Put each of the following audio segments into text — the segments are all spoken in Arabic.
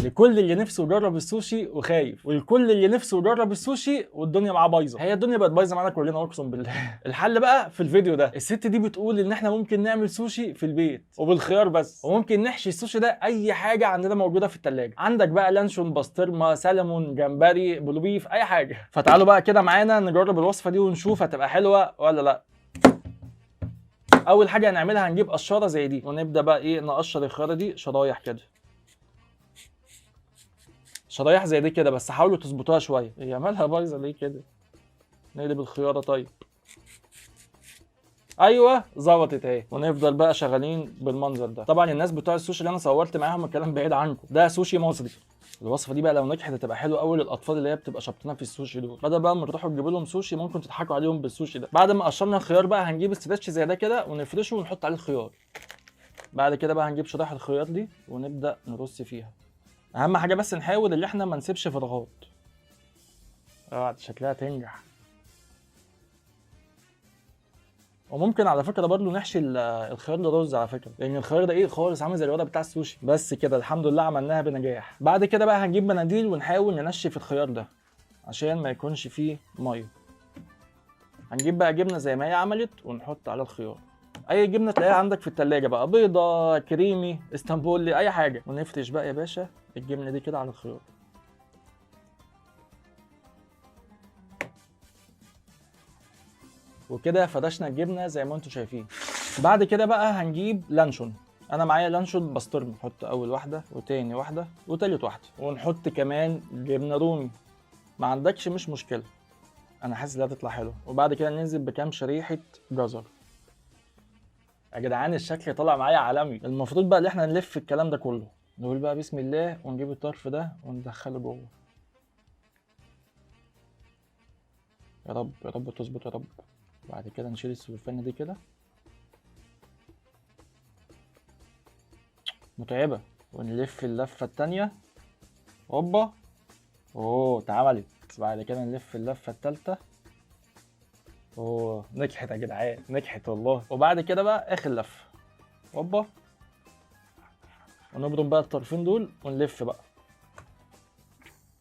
لكل اللي نفسه يجرب السوشي وخايف، ولكل اللي نفسه يجرب السوشي والدنيا معاه بايظه. هي الدنيا بقت بايظه معانا كلنا اقسم بالله. الحل بقى في الفيديو ده. الست دي بتقول ان احنا ممكن نعمل سوشي في البيت وبالخيار بس، وممكن نحشي السوشي ده اي حاجه عندنا موجوده في الثلاجه. عندك بقى لانشون، بسطرمه، سلمون، جمبري، بلوبيف، اي حاجه. فتعالوا بقى كده معانا نجرب الوصفه دي ونشوف هتبقى حلوه ولا لا. اول حاجه هنعملها هنجيب قشاره زي دي، ونبدا بقى ايه نقشر الخياره دي شرايح كده، شرايح زي دي كده، بس حاولوا تظبطوها شويه. هي مالها بايظه ليه كده؟ نقلب الخياره طيب. ايوه ظبطت اهي. ونفضل بقى شغالين بالمنظر ده. طبعا الناس بتوع السوشي اللي انا صورت معاهم الكلام بعيد عنكم، ده سوشي مصري. الوصفه دي بقى لو نجحت هتبقى حلوه قوي للاطفال اللي هي بتبقى شبطانه في السوشي دول. بدل بقى ما تروحوا تجيبوا لهم سوشي ممكن تضحكوا عليهم بالسوشي ده. بعد ما قشرنا الخيار بقى هنجيب استرتش زي ده كده ونفرشه ونحط عليه الخيار. بعد كده بقى هنجيب شرايح الخيار دي ونبدا نرص فيها. اهم حاجه بس نحاول ان احنا ما نسيبش فراغات. شكلها تنجح. وممكن على فكره برضه نحشي الخيار ده رز على فكره، لان الخيار ده ايه خالص عامل زي الورق بتاع السوشي. بس كده الحمد لله عملناها بنجاح. بعد كده بقى هنجيب مناديل ونحاول ننشف الخيار ده عشان ما يكونش فيه ميه. هنجيب بقى جبنه زي ما هي عملت ونحط على الخيار. اي جبنه تلاقيها عندك في التلاجة بقى، بيضه، كريمي، اسطنبولي، اي حاجه. ونفرش بقى يا باشا الجبنه دي كده على الخيار. وكده فرشنا الجبنه زي ما انتم شايفين. بعد كده بقى هنجيب لانشون. انا معايا لانشون بسطرمه، نحط اول واحده وتاني واحده وتالت واحده، ونحط كمان جبنه رومي. ما عندكش مش مشكله، انا حاسس انها هتطلع حلوه. وبعد كده ننزل بكام شريحه جزر. يا جدعان الشكل طلع معايا عالمي. المفروض بقى ان احنا نلف الكلام ده كله. نقول بقى بسم الله ونجيب الطرف ده وندخله جوه. يا رب يا رب تظبط يا رب. بعد كده نشيل السلوفانه دي كده، متعبه. ونلف اللفه التانيه. هوبا، اوه اتعملت. بعد كده نلف اللفه التالته. اوه نجحت يا جدعان، نجحت والله. وبعد كده بقى اخر لفه. هوبا، ونبرم بقى الطرفين دول ونلف بقى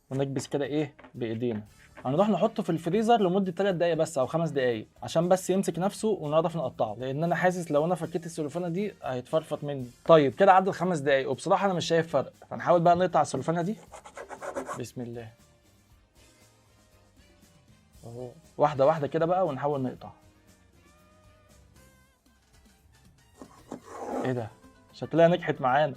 ونكبس كده ايه بايدينا. هنروح نحطه في الفريزر لمده 3 دقايق بس او 5 دقايق عشان بس يمسك نفسه ونعرف نقطعه، لان انا حاسس لو انا فكيت السلوفانه دي هيتفرفط مني. طيب كده عدى ال5 دقايق وبصراحه انا مش شايف فرق، فنحاول بقى نقطع السلوفانه دي. بسم الله. اهو واحده واحده كده بقى ونحاول نقطع. ايه ده؟ شكلها نجحت معانا.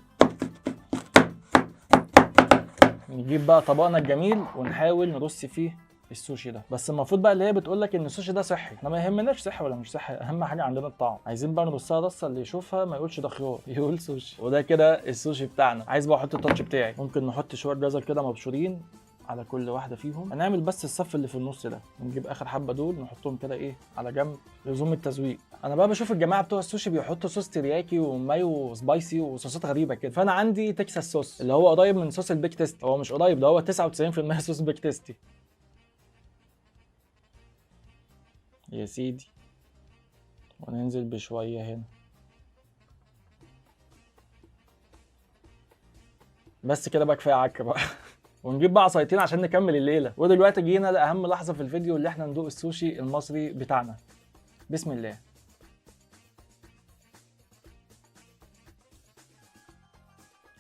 نجيب بقى طبقنا الجميل ونحاول نرص فيه السوشي ده. بس المفروض بقى اللي هي بتقول لك ان السوشي ده صحي، احنا ما يهمناش صحي ولا مش صحي، اهم حاجه عندنا الطعم. عايزين بقى نرصها رصه اللي يشوفها ما يقولش ده خيار، يقول سوشي. وده كده السوشي بتاعنا. عايز بقى احط التاتش بتاعي. ممكن نحط شويه جزر كده مبشورين على كل واحده فيهم. هنعمل بس الصف اللي في النص ده، ونجيب اخر حبه دول نحطهم كده ايه على جنب لزوم التزويق. انا بقى بشوف الجماعه بتوع السوشي بيحطوا صوص ترياكي ومايو سبايسي وصوصات غريبه كده، فانا عندي تكساس صوص اللي هو قريب من صوص البيك تيستي. هو مش قريب، ده هو 99% صوص بيك تيستي يا سيدي. وننزل بشويه هنا بس كده بقى، كفايه عك بقى. ونجيب بقى عصايتين عشان نكمل الليله. ودلوقتي جينا لاهم لحظه في الفيديو، اللي احنا ندوق السوشي المصري بتاعنا. بسم الله.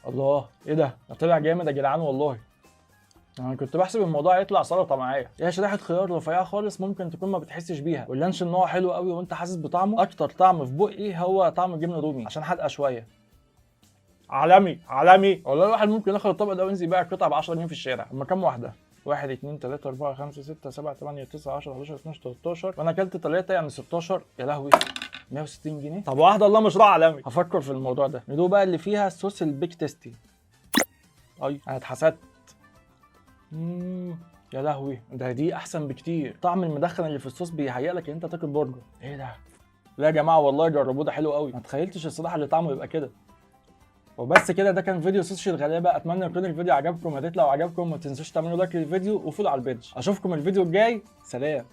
الله، ايه ده طلع جامد يا جدعان والله. انا كنت بحسب الموضوع يطلع سلطه معايا. هي شريحه خيار رفيعه خالص ممكن تكون ما بتحسش بيها، واللانشون نوع حلو قوي وانت حاسس بطعمه. اكتر طعم في بقي هو طعم الجبنه الرومي عشان حادقه شويه. عالمي عالمي والله. الواحد ممكن ياخد الطبق ده وينزل يبيع القطعه ب 10 جنيه في الشارع. هما كام واحده؟ 1 2 3 4 5 6 7 8 9 10 11 12 13، وانا اكلت 3 يعني 16. يا لهوي 160 جنيه. طب واحده الله مشروع عالمي. هفكر في الموضوع ده. ندوق بقى اللي فيها صوص البيك تيستي. اي انا اتحسدت. يا لهوي، دي احسن بكتير. طعم المدخن اللي في الصوص بيهيئ لك ان انت تاكل برجر. ايه ده؟ لا يا جماعه والله جربوه، ده حلو قوي. ما تخيلتش الصراحه اللي طعمه يبقى كده. وبس كده، ده كان فيديو سوشي الغلابه. اتمنى يكون الفيديو عجبكم. يا ريت لو عجبكم ما تنسوش تعملوا لايك للفيديو وفولو على البيج. اشوفكم الفيديو الجاي، سلام.